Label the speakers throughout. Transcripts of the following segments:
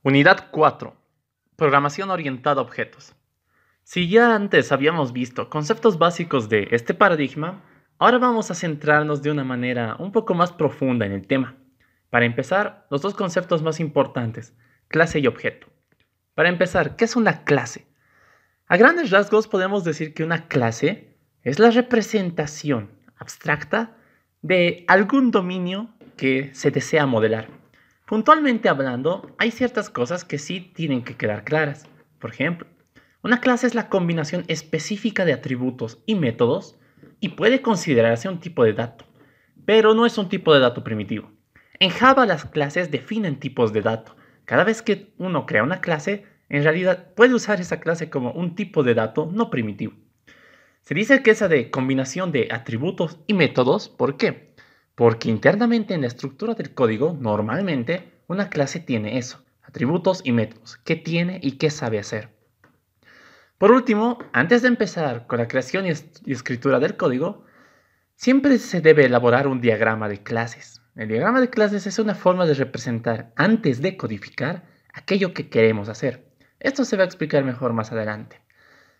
Speaker 1: Unidad 4. Programación orientada a objetos. Si ya antes habíamos visto conceptos básicos de este paradigma, ahora vamos a centrarnos de una manera un poco más profunda en el tema. Para empezar, los dos conceptos más importantes, clase y objeto. Para empezar, ¿qué es una clase? A grandes rasgos podemos decir que una clase es la representación abstracta de algún dominio que se desea modelar. Puntualmente hablando, hay ciertas cosas que sí tienen que quedar claras. Por ejemplo, una clase es la combinación específica de atributos y métodos y puede considerarse un tipo de dato, pero no es un tipo de dato primitivo. En Java las clases definen tipos de dato. Cada vez que uno crea una clase, en realidad puede usar esa clase como un tipo de dato no primitivo. Se dice que esa de combinación de atributos y métodos, ¿por qué? Porque internamente en la estructura del código, normalmente, una clase tiene eso, atributos y métodos, qué tiene y qué sabe hacer. Por último, antes de empezar con la creación y escritura del código, siempre se debe elaborar un diagrama de clases. El diagrama de clases es una forma de representar, antes de codificar, aquello que queremos hacer. Esto se va a explicar mejor más adelante.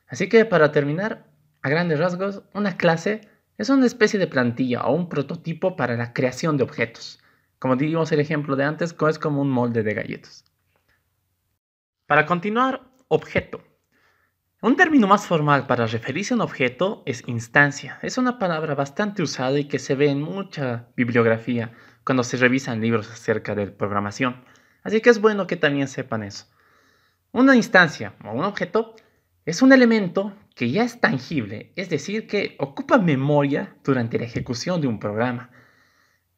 Speaker 1: Así que para terminar, a grandes rasgos, una clase es una especie de plantilla o un prototipo para la creación de objetos. Como dimos el ejemplo de antes, es como un molde de galletas. Para continuar, objeto. Un término más formal para referirse a un objeto es instancia. Es una palabra bastante usada y que se ve en mucha bibliografía cuando se revisan libros acerca de programación. Así que es bueno que también sepan eso. Una instancia o un objeto es un elemento que ya es tangible, es decir, que ocupa memoria durante la ejecución de un programa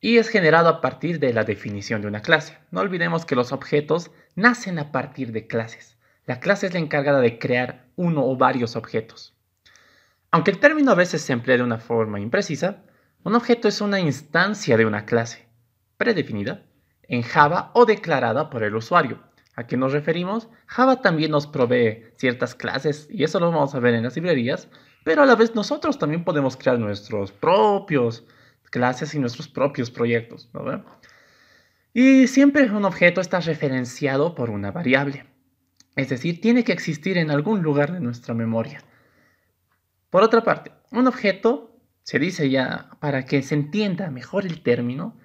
Speaker 1: y es generado a partir de la definición de una clase. No olvidemos que los objetos nacen a partir de clases. La clase es la encargada de crear uno o varios objetos. Aunque el término a veces se emplea de una forma imprecisa, un objeto es una instancia de una clase, predefinida, en Java o declarada por el usuario. ¿A qué nos referimos? Java también nos provee ciertas clases, y eso lo vamos a ver en las librerías, pero a la vez nosotros también podemos crear nuestros propios clases y nuestros propios proyectos, ¿no? Y siempre un objeto está referenciado por una variable, es decir, tiene que existir en algún lugar de nuestra memoria. Por otra parte, un objeto, se dice ya para que se entienda mejor el término,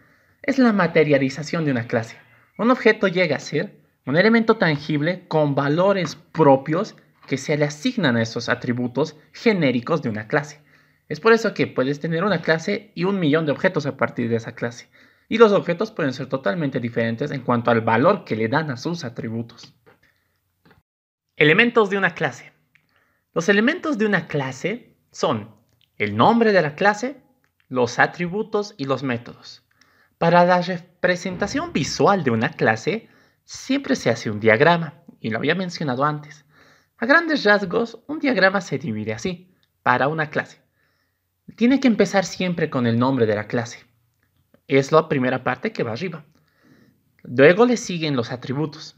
Speaker 1: es la materialización de una clase. Un objeto llega a ser un elemento tangible con valores propios que se le asignan a esos atributos genéricos de una clase. Es por eso que puedes tener una clase y 1.000.000 de objetos a partir de esa clase. Y los objetos pueden ser totalmente diferentes en cuanto al valor que le dan a sus atributos. Elementos de una clase. Los elementos de una clase son el nombre de la clase, los atributos y los métodos. Para la representación visual de una clase, siempre se hace un diagrama, y lo había mencionado antes. A grandes rasgos, un diagrama se divide así, para una clase. Tiene que empezar siempre con el nombre de la clase. Es la primera parte que va arriba. Luego le siguen los atributos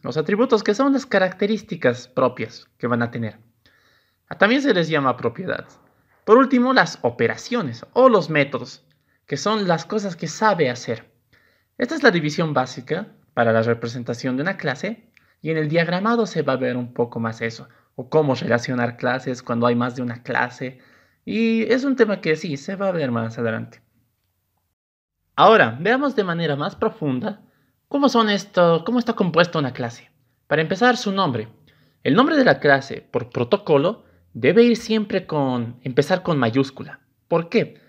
Speaker 1: que son las características propias que van a tener. También se les llama propiedades. Por último, las operaciones o los métodos, que son las cosas que sabe hacer. Esta es la división básica para la representación de una clase y en el diagramado se va a ver un poco más eso, o cómo relacionar clases cuando hay más de una clase, y es un tema que sí, se va a ver más adelante. Ahora, veamos de manera más profunda cómo está compuesta una clase. Para empezar, su nombre. El nombre de la clase, por protocolo, debe ir siempre empezar con mayúscula. ¿Por qué?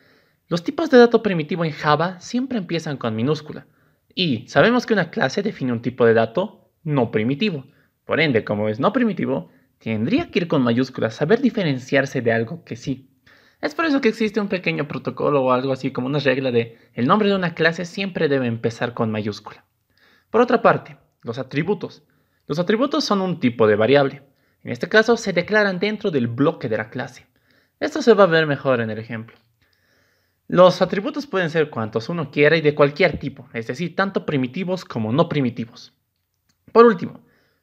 Speaker 1: Los tipos de dato primitivo en Java siempre empiezan con minúscula. Y sabemos que una clase define un tipo de dato no primitivo. Por ende, como es no primitivo, tendría que ir con mayúsculas, saber diferenciarse de algo que sí. Es por eso que existe un pequeño protocolo o algo así como una regla de el nombre de una clase siempre debe empezar con mayúscula. Por otra parte, los atributos. Los atributos son un tipo de variable. En este caso se declaran dentro del bloque de la clase. Esto se va a ver mejor en el ejemplo. Los atributos pueden ser cuantos uno quiera y de cualquier tipo, es decir, tanto primitivos como no primitivos. Por último,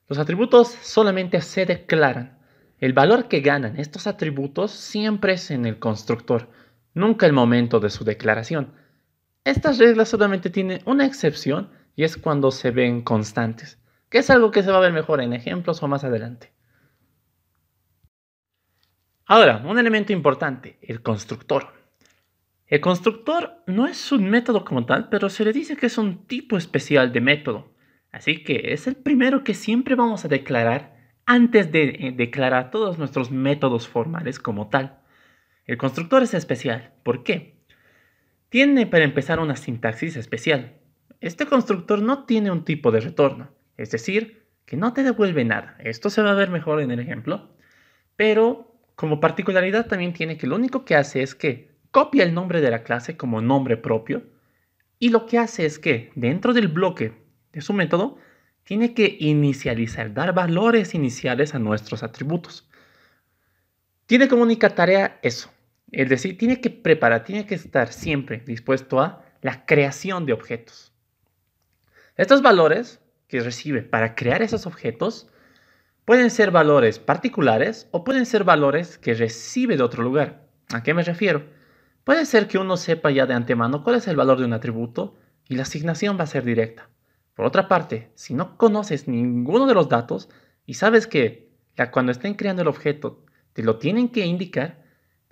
Speaker 1: los atributos solamente se declaran. El valor que ganan estos atributos siempre es en el constructor, nunca el momento de su declaración. Estas reglas solamente tienen una excepción y es cuando se ven constantes. que es algo que se va a ver mejor en ejemplos o más adelante. Ahora, un elemento importante, el constructor. El constructor no es un método como tal, pero se le dice que es un tipo especial de método. Así que es el primero que siempre vamos a declarar antes de declarar todos nuestros métodos formales como tal. El constructor es especial. ¿Por qué? Tiene para empezar una sintaxis especial. Este constructor no tiene un tipo de retorno, es decir, que no te devuelve nada. Esto se va a ver mejor en el ejemplo, pero como particularidad también tiene que lo único que hace es que copia el nombre de la clase como nombre propio y lo que hace es que dentro del bloque de su método tiene que inicializar, dar valores iniciales a nuestros atributos. Tiene como única tarea eso, es decir, tiene que preparar, tiene que estar siempre dispuesto a la creación de objetos. Estos valores que recibe para crear esos objetos pueden ser valores particulares o pueden ser valores que recibe de otro lugar. ¿A qué me refiero? Puede ser que uno sepa ya de antemano cuál es el valor de un atributo y la asignación va a ser directa. Por otra parte, si no conoces ninguno de los datos y sabes que cuando estén creando el objeto te lo tienen que indicar,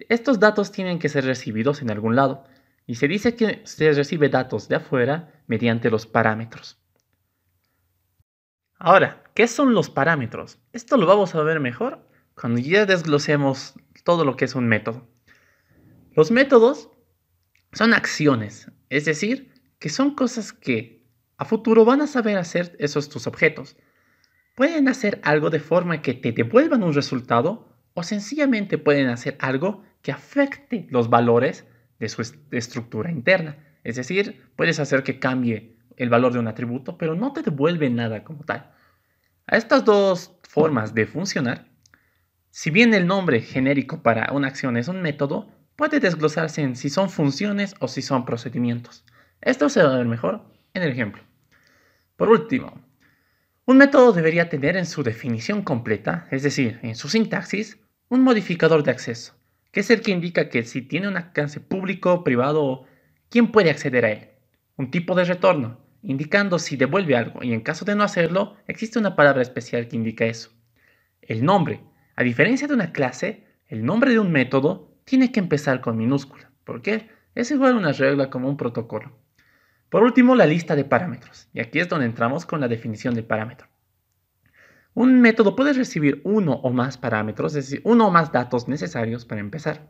Speaker 1: estos datos tienen que ser recibidos en algún lado. Y se dice que se recibe datos de afuera mediante los parámetros. Ahora, ¿qué son los parámetros? Esto lo vamos a ver mejor cuando ya desglosemos todo lo que es un método. Los métodos son acciones, es decir, que son cosas que a futuro van a saber hacer esos tus objetos. Pueden hacer algo de forma que te devuelvan un resultado o sencillamente pueden hacer algo que afecte los valores de su estructura interna. Es decir, puedes hacer que cambie el valor de un atributo, pero no te devuelve nada como tal. A estas dos formas de funcionar, si bien el nombre genérico para una acción es un método, puede desglosarse en si son funciones o si son procedimientos. Esto se va a ver mejor en el ejemplo. Por último, un método debería tener en su definición completa, es decir, en su sintaxis, un modificador de acceso, que es el que indica que si tiene un alcance público, privado, ¿quién puede acceder a él? Un tipo de retorno, indicando si devuelve algo, y en caso de no hacerlo, existe una palabra especial que indica eso. El nombre, a diferencia de una clase, el nombre de un método tiene que empezar con minúscula. ¿Por qué? Es igual una regla como un protocolo. Por último, la lista de parámetros. Y aquí es donde entramos con la definición del parámetro. Un método puede recibir uno o más parámetros, es decir, uno o más datos necesarios para empezar.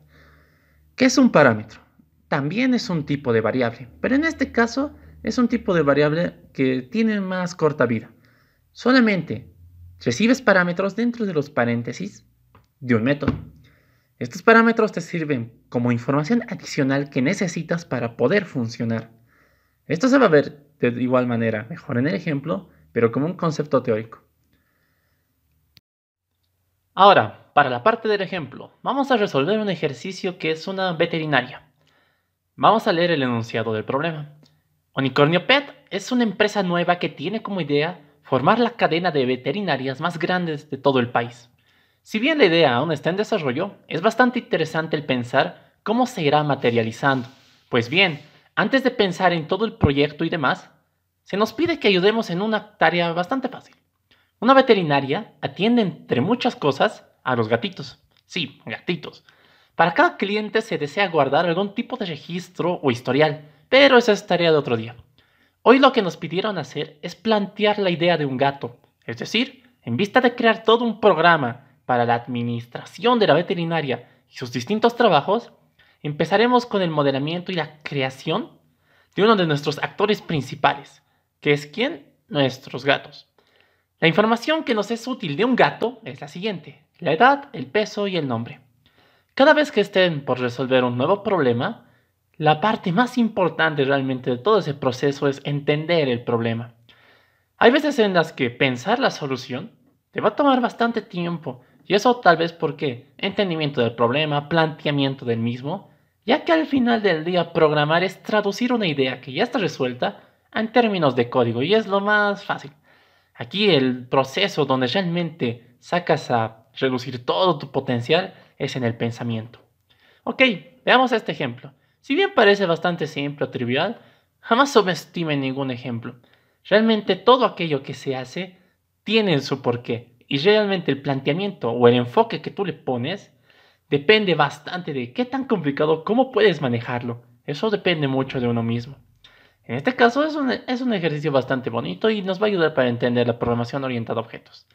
Speaker 1: ¿Qué es un parámetro? También es un tipo de variable, pero en este caso es un tipo de variable que tiene más corta vida. Solamente recibes parámetros dentro de los paréntesis de un método. Estos parámetros te sirven como información adicional que necesitas para poder funcionar. Esto se va a ver de igual manera mejor en el ejemplo, pero como un concepto teórico. Ahora, para la parte del ejemplo, vamos a resolver un ejercicio que es una veterinaria. Vamos a leer el enunciado del problema. Unicornio Pet es una empresa nueva que tiene como idea formar la cadena de veterinarias más grandes de todo el país. Si bien la idea aún está en desarrollo, es bastante interesante el pensar cómo se irá materializando. Pues bien, antes de pensar en todo el proyecto y demás, se nos pide que ayudemos en una tarea bastante fácil. Una veterinaria atiende entre muchas cosas a los gatitos. Sí, gatitos. Para cada cliente se desea guardar algún tipo de registro o historial, pero esa es tarea de otro día. Hoy lo que nos pidieron hacer es plantear la idea de un gato, es decir, en vista de crear todo un programa para la administración de la veterinaria y sus distintos trabajos, empezaremos con el modelamiento y la creación de uno de nuestros actores principales, que es ¿quién? Nuestros gatos. La información que nos es útil de un gato es la siguiente: la edad, el peso y el nombre. Cada vez que estén por resolver un nuevo problema, la parte más importante realmente de todo ese proceso es entender el problema. Hay veces en las que pensar la solución te va a tomar bastante tiempo, y eso tal vez porque entendimiento del problema, planteamiento del mismo, ya que al final del día programar es traducir una idea que ya está resuelta en términos de código y es lo más fácil. Aquí el proceso donde realmente sacas a reducir todo tu potencial es en el pensamiento. Ok, veamos este ejemplo. Si bien parece bastante simple o trivial, jamás subestimen ningún ejemplo. Realmente todo aquello que se hace tienen su porqué. Y realmente el planteamiento o el enfoque que tú le pones depende bastante de qué tan complicado, cómo puedes manejarlo. Eso depende mucho de uno mismo. En este caso es un ejercicio bastante bonito y nos va a ayudar para entender la programación orientada a objetos.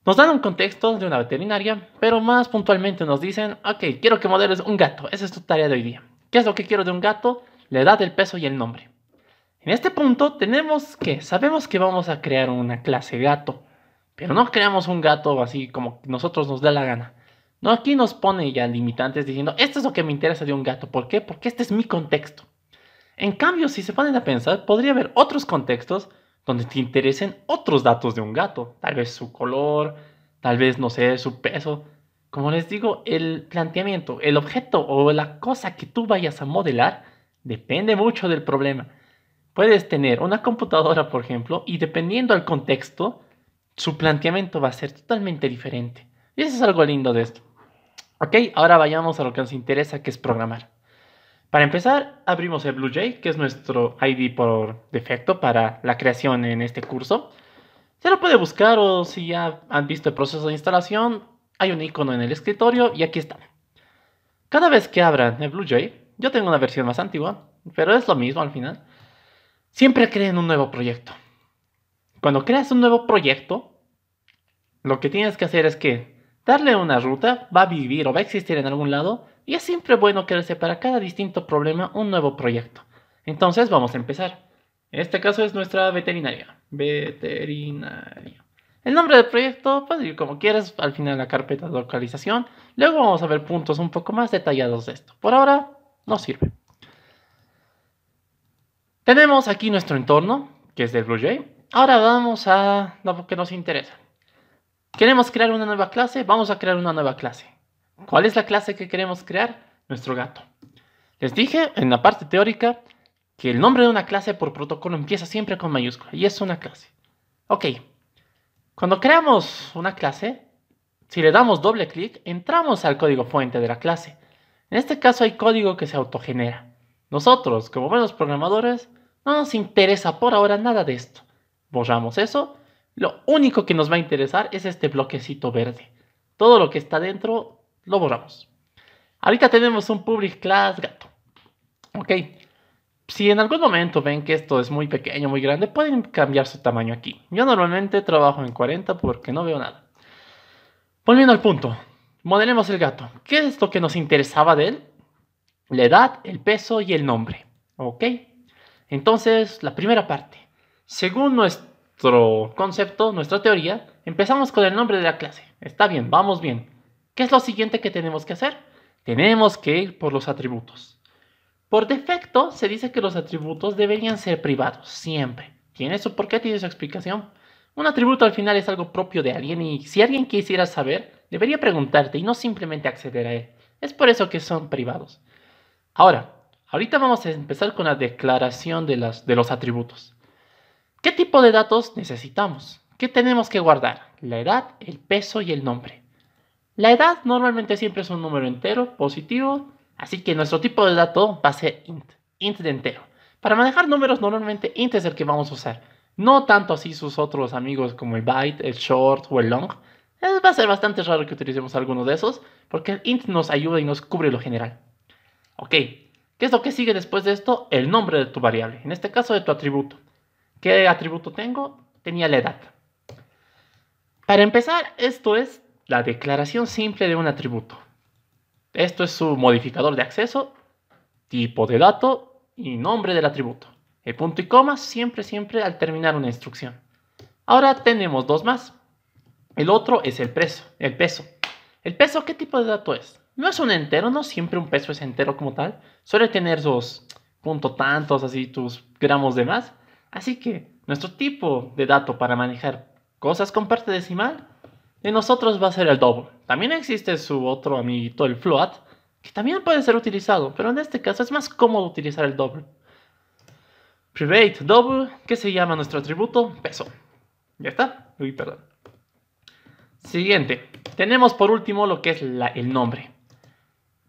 Speaker 1: Nos dan un contexto de una veterinaria, pero más puntualmente nos dicen, ok, quiero que modeles un gato, esa es tu tarea de hoy día. ¿Qué es lo que quiero de un gato? La edad, el peso y el nombre. En este punto sabemos que vamos a crear una clase gato, pero no creamos un gato así como nosotros nos da la gana. No, aquí nos pone ya limitantes diciendo, esto es lo que me interesa de un gato. ¿Por qué? Porque este es mi contexto. En cambio, si se ponen a pensar, podría haber otros contextos donde te interesen otros datos de un gato. Tal vez su color, tal vez, no sé, su peso. Como les digo, el planteamiento, el objeto o la cosa que tú vayas a modelar depende mucho del problema. Puedes tener una computadora, por ejemplo, y dependiendo del contexto, su planteamiento va a ser totalmente diferente. Y eso es algo lindo de esto. Ok, ahora vayamos a lo que nos interesa, que es programar. Para empezar, abrimos el BlueJ, que es nuestro ID por defecto para la creación en este curso. Se lo puede buscar o si ya han visto el proceso de instalación, hay un icono en el escritorio y aquí está. Cada vez que abran el BlueJ, yo tengo una versión más antigua, pero es lo mismo al final, siempre creen un nuevo proyecto. Cuando creas un nuevo proyecto, lo que tienes que hacer es que darle una ruta, va a vivir o va a existir en algún lado, y es siempre bueno crearse para cada distinto problema un nuevo proyecto. Entonces vamos a empezar. En este caso es nuestra veterinaria. Veterinaria. El nombre del proyecto puedes ir como quieras, al final la carpeta de localización. Luego vamos a ver puntos un poco más detallados de esto. Por ahora no sirve. Tenemos aquí nuestro entorno, que es del BlueJ. Ahora vamos a lo que nos interesa. ¿Queremos crear una nueva clase? Vamos a crear una nueva clase. ¿Cuál es la clase que queremos crear? Nuestro gato. Les dije en la parte teórica que el nombre de una clase por protocolo empieza siempre con mayúscula y es una clase. Ok, cuando creamos una clase, si le damos doble clic, entramos al código fuente de la clase. En este caso hay código que se autogenera. Nosotros, como buenos programadores, no nos interesa por ahora nada de esto. Borramos eso. Lo único que nos va a interesar es este bloquecito verde. Todo lo que está dentro lo borramos. Ahorita tenemos un public class gato. Ok. Si en algún momento ven que esto es muy pequeño, muy grande, pueden cambiar su tamaño aquí. Yo normalmente trabajo en 40 porque no veo nada. Volviendo al punto. Modelemos el gato. ¿Qué es lo que nos interesaba de él? La edad, el peso y el nombre. Ok. Entonces, la primera parte. Según nuestro concepto, nuestra teoría, empezamos con el nombre de la clase. Está bien, vamos bien. ¿Qué es lo siguiente que tenemos que hacer? Tenemos que ir por los atributos. Por defecto, se dice que los atributos deberían ser privados, siempre. ¿Tiene su porqué? ¿Tiene su explicación? Un atributo al final es algo propio de alguien y si alguien quisiera saber, debería preguntarte y no simplemente acceder a él. Es por eso que son privados. Ahorita vamos a empezar con la declaración de los atributos. ¿Qué tipo de datos necesitamos? ¿Qué tenemos que guardar? La edad, el peso y el nombre. La edad normalmente siempre es un número entero, positivo, así que nuestro tipo de dato va a ser int de entero. Para manejar números normalmente int es el que vamos a usar, no tanto así sus otros amigos como el byte, el short o el long. Va a ser bastante raro que utilicemos alguno de esos, porque el int nos ayuda y nos cubre lo general. Ok, ¿qué es lo que sigue después de esto? El nombre de tu variable, en este caso de tu atributo. ¿Qué atributo tengo? Tenía la edad. Para empezar, esto es la declaración simple de un atributo. Esto es su modificador de acceso, tipo de dato y nombre del atributo. El punto y coma siempre al terminar una instrucción. Ahora tenemos dos más. El otro es el peso. El peso, ¿qué tipo de dato es? No es un entero, no siempre un peso es entero como tal. Suele tener sus punto tantos, así tus gramos de más. Así que nuestro tipo de dato para manejar cosas con parte decimal de nosotros va a ser el double. También existe su otro amiguito, el float, que también puede ser utilizado, pero en este caso es más cómodo utilizar el double. Private double, que se llama nuestro atributo, peso. ¿Ya está? Uy, perdón. Siguiente. Tenemos por último lo que es el nombre.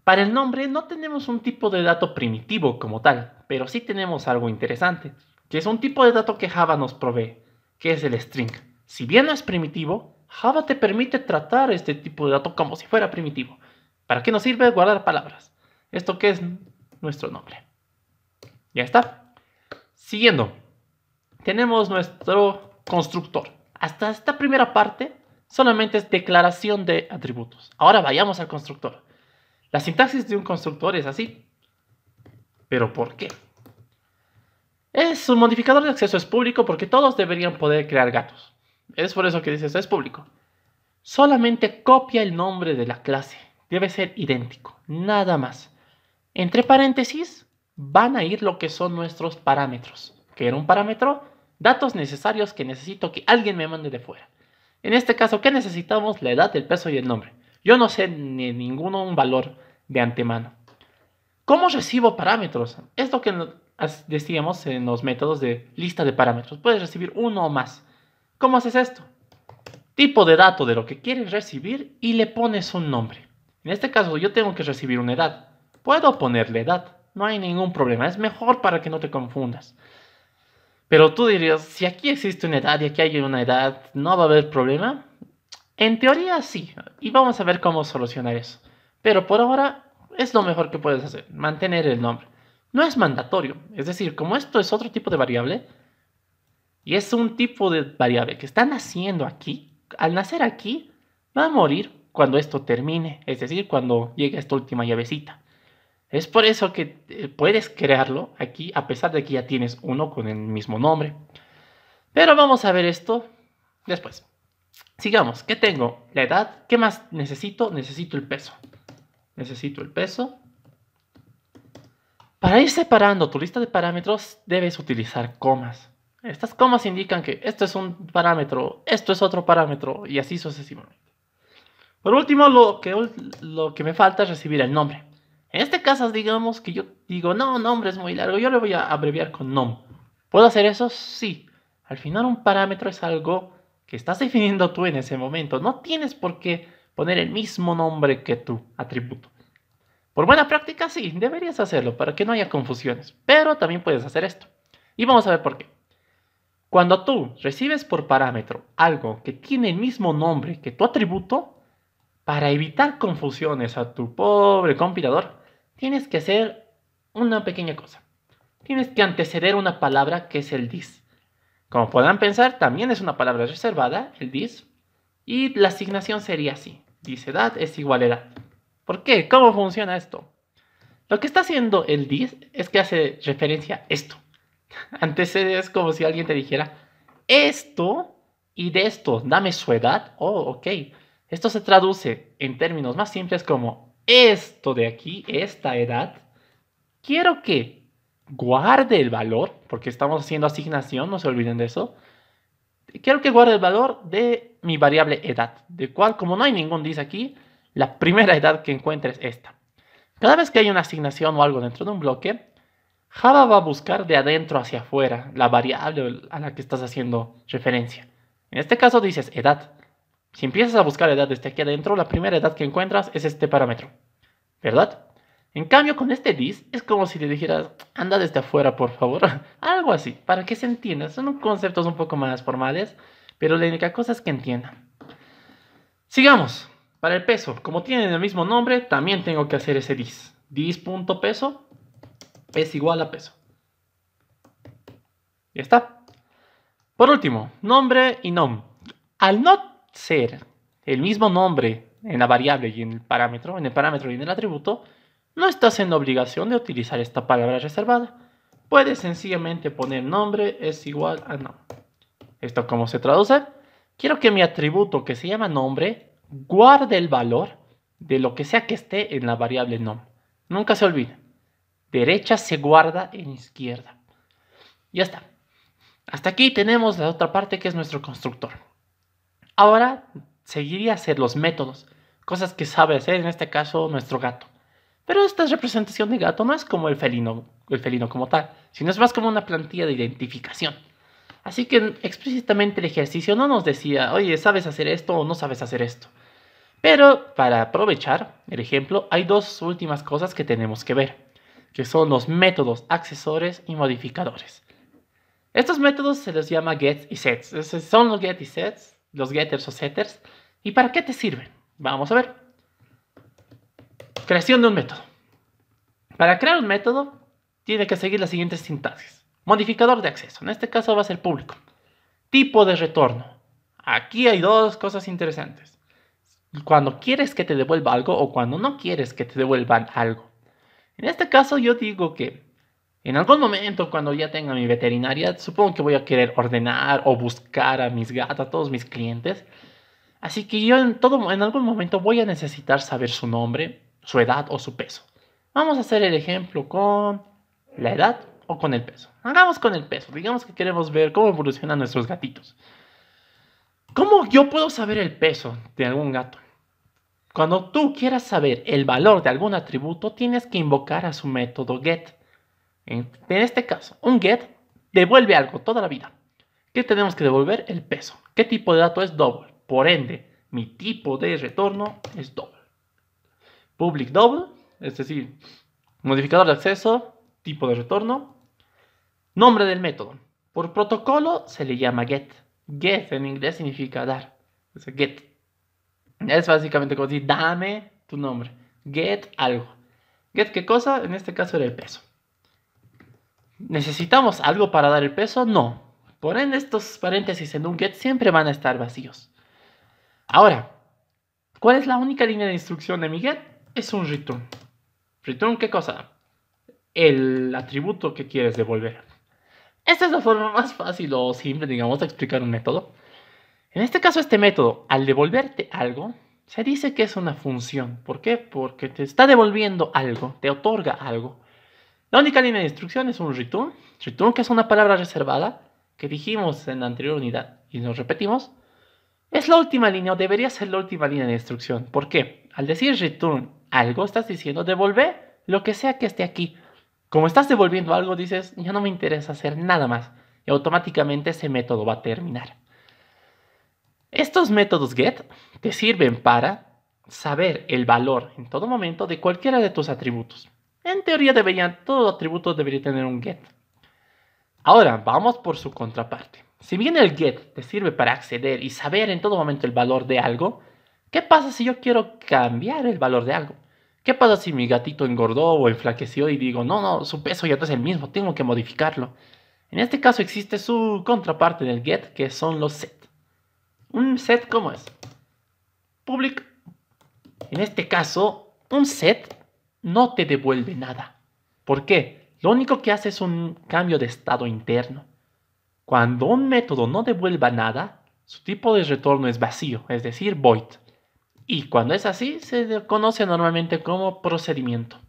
Speaker 1: Para el nombre no tenemos un tipo de dato primitivo como tal, pero sí tenemos algo interesante, que es un tipo de dato que Java nos provee, que es el string. Si bien no es primitivo, Java te permite tratar este tipo de dato como si fuera primitivo. ¿Para qué nos sirve guardar palabras? Esto que es nuestro nombre. Ya está. Siguiendo, tenemos nuestro constructor. Hasta esta primera parte solamente es declaración de atributos. Ahora vayamos al constructor. La sintaxis de un constructor es así. ¿Pero por qué? Es un modificador de acceso, es público porque todos deberían poder crear gatos. Es por eso que dices, es público. Solamente copia el nombre de la clase. Debe ser idéntico, nada más. Entre paréntesis van a ir lo que son nuestros parámetros. ¿Qué era un parámetro? Datos necesarios que necesito que alguien me mande de fuera. En este caso, ¿qué necesitamos? La edad, el peso y el nombre. Yo no sé ni ninguno un valor de antemano. ¿Cómo recibo parámetros? Es lo que decíamos en los métodos de lista de parámetros. Puedes recibir uno o más. ¿Cómo haces esto? Tipo de dato de lo que quieres recibir y le pones un nombre. En este caso yo tengo que recibir una edad. Puedo ponerle edad, no hay ningún problema, es mejor para que no te confundas. Pero tú dirías, si aquí existe una edad y aquí hay una edad, ¿no va a haber problema? En teoría sí, y vamos a ver cómo solucionar eso. Pero por ahora es lo mejor que puedes hacer, mantener el nombre. No es mandatorio, es decir, como esto es otro tipo de variable, y es un tipo de variable que está naciendo aquí, al nacer aquí, va a morir cuando esto termine, es decir, cuando llegue esta última llavecita. Es por eso que puedes crearlo aquí, a pesar de que ya tienes uno con el mismo nombre. Pero vamos a ver esto después. Sigamos, ¿qué tengo? La edad, ¿qué más necesito? Necesito el peso. Necesito el peso. Para ir separando tu lista de parámetros, debes utilizar comas. Estas comas indican que esto es un parámetro, esto es otro parámetro, y así sucesivamente. Por último, lo que me falta es recibir el nombre. En este caso, digamos que yo digo, no, nombre es muy largo, yo le voy a abreviar con nom. ¿Puedo hacer eso? Sí. Al final un parámetro es algo que estás definiendo tú en ese momento. No tienes por qué poner el mismo nombre que tu atributo. Por buena práctica, sí, deberías hacerlo para que no haya confusiones. Pero también puedes hacer esto. Y vamos a ver por qué. Cuando tú recibes por parámetro algo que tiene el mismo nombre que tu atributo, para evitar confusiones a tu pobre compilador, tienes que hacer una pequeña cosa. Tienes que anteceder una palabra que es el dis. Como podrán pensar, también es una palabra reservada, el dis, y la asignación sería así. Disedad es igual a edad. ¿Por qué? ¿Cómo funciona esto? Lo que está haciendo el dis es que hace referencia a esto. Antecede es como si alguien te dijera esto y de esto, dame su edad. Oh, ok. Esto se traduce en términos más simples como esto de aquí, esta edad. Quiero que guarde el valor, porque estamos haciendo asignación, no se olviden de eso. Quiero que guarde el valor de mi variable edad, de cual, como no hay ningún dis aquí, la primera edad que encuentre es esta. Cada vez que hay una asignación o algo dentro de un bloque, Java va a buscar de adentro hacia afuera la variable a la que estás haciendo referencia. En este caso dices edad. Si empiezas a buscar edad desde aquí adentro, la primera edad que encuentras es este parámetro, ¿verdad? En cambio, con este dis es como si le dijeras, anda desde afuera, por favor. Algo así, para que se entienda. Son conceptos un poco más formales, pero la única cosa es que entiendan. Sigamos. Para el peso, como tienen el mismo nombre, también tengo que hacer ese dis. Dis.peso es igual a peso. Ya está. Por último, nombre y nom. Al no ser el mismo nombre en la variable y en el parámetro y en el atributo, no estás en la obligación de utilizar esta palabra reservada. Puedes sencillamente poner nombre es igual a nom. ¿Esto cómo se traduce? Quiero que mi atributo que se llama nombre guarde el valor de lo que sea que esté en la variable nom. Nunca se olvide. Derecha se guarda en izquierda. Ya está. Hasta aquí tenemos la otra parte que es nuestro constructor. Ahora seguiría a ser los métodos, cosas que sabe hacer en este caso nuestro gato. Pero esta representación de gato no es como el felino como tal, sino es más como una plantilla de identificación. Así que explícitamente el ejercicio no nos decía, oye, ¿sabes hacer esto o no sabes hacer esto? Pero para aprovechar el ejemplo, hay dos últimas cosas que tenemos que ver, que son los métodos accesores y modificadores. Estos métodos se les llama get y sets. Esos son los get y sets, los getters o setters. ¿Y para qué te sirven? Vamos a ver. Creación de un método. Para crear un método, tiene que seguir las siguientes sintaxis. Modificador de acceso. En este caso va a ser público. Tipo de retorno. Aquí hay dos cosas interesantes. Cuando quieres que te devuelva algo o cuando no quieres que te devuelvan algo. En este caso yo digo que en algún momento cuando ya tenga mi veterinaria, supongo que voy a querer ordenar o buscar a mis gatos, a todos mis clientes. Así que yo en algún momento voy a necesitar saber su nombre, su edad o su peso. Vamos a hacer el ejemplo con la edad o con el peso. Hagamos con el peso. Digamos que queremos ver cómo evolucionan nuestros gatitos. ¿Cómo yo puedo saber el peso de algún gato? Cuando tú quieras saber el valor de algún atributo, tienes que invocar a su método get. En este caso, un get devuelve algo toda la vida. ¿Qué tenemos que devolver? El peso. ¿Qué tipo de dato es double? Por ende, mi tipo de retorno es double. Public double, es decir, modificador de acceso, tipo de retorno, nombre del método. Por protocolo se le llama get. Get en inglés significa dar. Es get. Es básicamente como decir, dame tu nombre. Get algo. Get qué cosa? En este caso era el peso. ¿Necesitamos algo para dar el peso? No. Por ende, estos paréntesis en un get siempre van a estar vacíos. Ahora, ¿cuál es la única línea de instrucción de mi get? Es un return. ¿Return qué cosa? El atributo que quieres devolver. Esta es la forma más fácil o simple, digamos, de explicar un método. En este caso, este método, al devolverte algo, se dice que es una función. ¿Por qué? Porque te está devolviendo algo, te otorga algo. La única línea de instrucción es un return. Return, que es una palabra reservada, que dijimos en la anterior unidad y nos repetimos. Es la última línea o debería ser la última línea de instrucción. ¿Por qué? Al decir return algo, estás diciendo devolver lo que sea que esté aquí. Como estás devolviendo algo, dices, ya no me interesa hacer nada más. Y automáticamente ese método va a terminar. Estos métodos get te sirven para saber el valor en todo momento de cualquiera de tus atributos. En teoría todo atributo debería tener un get. Ahora, vamos por su contraparte. Si bien el get te sirve para acceder y saber en todo momento el valor de algo, ¿qué pasa si yo quiero cambiar el valor de algo? ¿Qué pasa si mi gatito engordó o enflaqueció y digo, no, su peso ya no es el mismo, tengo que modificarlo? En este caso existe su contraparte del get, que son los set. ¿Un set cómo es? Public. En este caso, un set no te devuelve nada. ¿Por qué? Lo único que hace es un cambio de estado interno. Cuando un método no devuelva nada, su tipo de retorno es vacío, es decir, void. Y cuando es así, se conoce normalmente como procedimiento.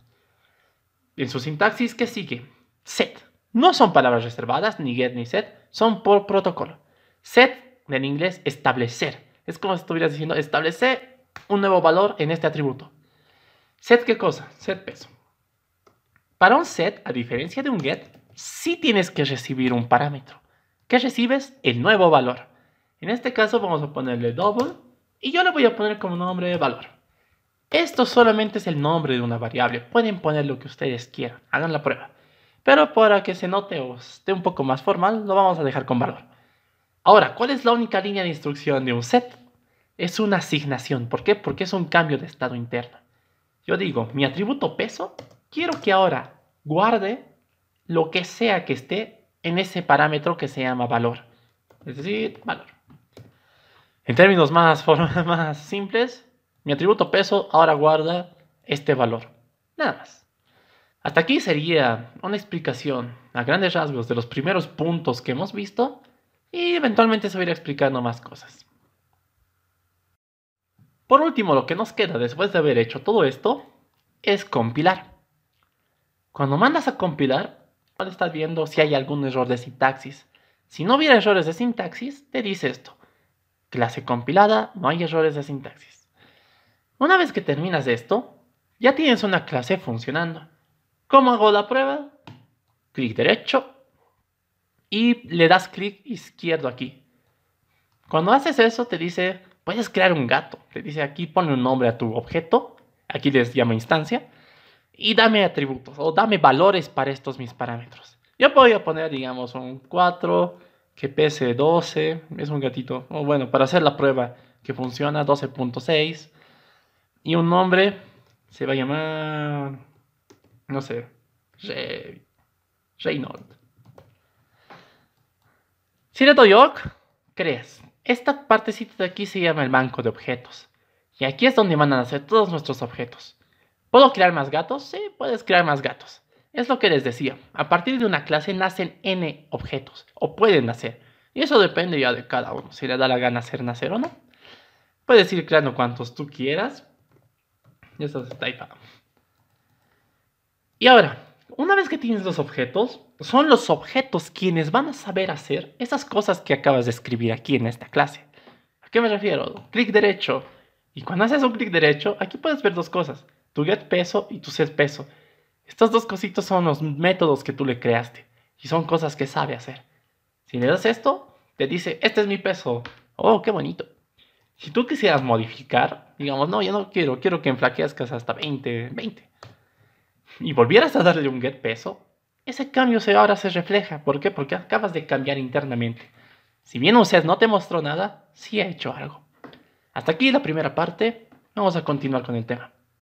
Speaker 1: En su sintaxis, ¿qué sigue? Set. No son palabras reservadas, ni get ni set, son por protocolo. Set, en inglés, establecer. Es como si estuvieras diciendo, establecer un nuevo valor en este atributo. Set, ¿qué cosa? Set peso. Para un set, a diferencia de un get, sí tienes que recibir un parámetro. ¿Qué recibes? El nuevo valor. En este caso vamos a ponerle double y yo le voy a poner como nombre valor. Esto solamente es el nombre de una variable. Pueden poner lo que ustedes quieran. Hagan la prueba. Pero para que se note o esté un poco más formal, lo vamos a dejar con valor. Ahora, ¿cuál es la única línea de instrucción de un set? Es una asignación. ¿Por qué? Porque es un cambio de estado interno. Yo digo, mi atributo peso, quiero que ahora guarde lo que sea que esté en ese parámetro que se llama valor. Es decir, valor. En términos más simples, mi atributo peso ahora guarda este valor. Nada más. Hasta aquí sería una explicación a grandes rasgos de los primeros puntos que hemos visto y eventualmente se irá explicando más cosas. Por último, lo que nos queda después de haber hecho todo esto es compilar. Cuando mandas a compilar, estás viendo si hay algún error de sintaxis. Si no hubiera errores de sintaxis, te dice esto. Clase compilada, no hay errores de sintaxis. Una vez que terminas esto, ya tienes una clase funcionando. ¿Cómo hago la prueba? Clic derecho y le das clic izquierdo aquí. Cuando haces eso te dice, puedes crear un gato. Te dice aquí ponle un nombre a tu objeto, aquí les llama instancia, y dame atributos o dame valores para estos mis parámetros. Yo voy a poner, digamos, un 4 que pese 12. Es un gatito. O bueno, para hacer la prueba que funciona, 12.6. Y un nombre se va a llamar, no sé, Reynold. Si le doy OK, creas. Esta partecita de aquí se llama el banco de objetos. Y aquí es donde van a nacer todos nuestros objetos. ¿Puedo crear más gatos? Sí, puedes crear más gatos. Es lo que les decía. A partir de una clase nacen N objetos. O pueden nacer. Y eso depende ya de cada uno. Si le da la gana hacer nacer o no. Puedes ir creando cuantos tú quieras. Y eso está ahí para. Y ahora, una vez que tienes los objetos, son los objetos quienes van a saber hacer esas cosas que acabas de escribir aquí en esta clase. ¿A qué me refiero? Clic derecho. Y cuando haces un clic derecho, aquí puedes ver dos cosas. Tu getPeso y tu setPeso. Estas dos cositas son los métodos que tú le creaste. Y son cosas que sabe hacer. Si le das esto, te dice, este es mi peso. Oh, qué bonito. Si tú quisieras modificar, digamos, no, yo no quiero que enflaquezcas hasta 20, y volvieras a darle un getPeso, ese cambio ahora se refleja. ¿Por qué? Porque acabas de cambiar internamente. Si bien usted no te mostró nada, sí ha hecho algo. Hasta aquí la primera parte. Vamos a continuar con el tema.